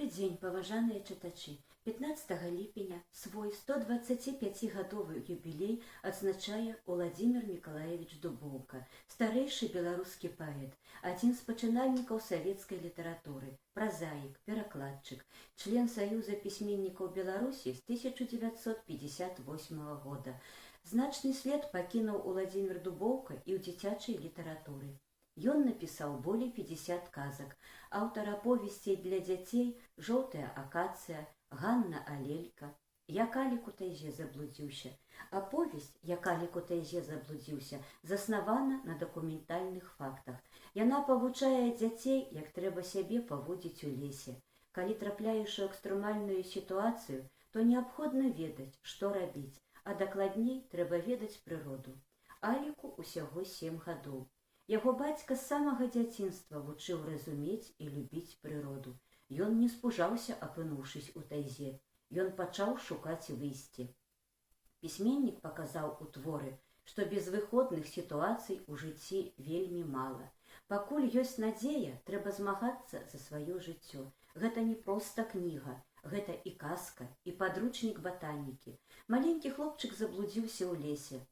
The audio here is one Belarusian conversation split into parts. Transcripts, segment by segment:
Добрый дзень, паважаныя чытачы. 15 ліпеня свой 125-гадовы юбілей адзначае Уладзімір Мікалаевіч Дубоўка, старэйшы беларускі паэт, адзін з пачынальнікаў савецкай літаратуры, празаік, перакладчык, член Саюза пісьменнікаў Беларусі з 1958 года. Значны след пакінуў Уладзімір Дубоўка і ў дзіцячай літаратуры. Ён напісаў болей 50 казак, аўтар аповесцей для дзяцей «Жоўтая акацыя», «Ганна Алелька», «Я калік у тайзе заблудзіўся». Аповесць «Я калік у тайзе заблудзіўся» заснавана на дакументальных фактах. Яна павучае дзяцей, як трэба сябе паводзіць у лесе. Калі трапляеш у экстрэмальную сітуацыю, то неабходна ведаць, што рабіць, а дакладней трэба ведаць прыроду. Аліку ўсяго 7 гадоў. Яго бацька з самага дзяцінства вучыў разумець і любіць прыроду. Ён не спужаўся, апынуўшись у тайзе. Ён пачаў шукаць выйсце. Пісьменнік паказаў у творы, што безвыходных сітуацый у жыцці вельмі мала. Пакуль ёсць надзея, трэба змагацца за сваё жыццё. Гэта не проста кніга, гэта і казка, і падручнік батанікі. Маленькі хлопчык заблудзіўся ў лесе.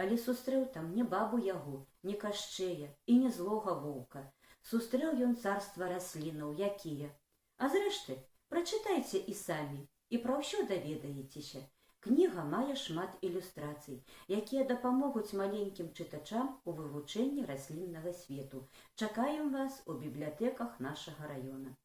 Але сустрэў там не бабу Ягу, не Кашчэя і не злога воўка. Сустрэў ён царства раслінаў, якія. А зрэшты, прачытайце і самі, і пра ўсё даведаецеся. Кніга мае шмат ілюстрацый, якія дапамогуць маленькім чытачам у вывучэнні расліннага свету. Чакаем вас у бібліятэках нашага раёна.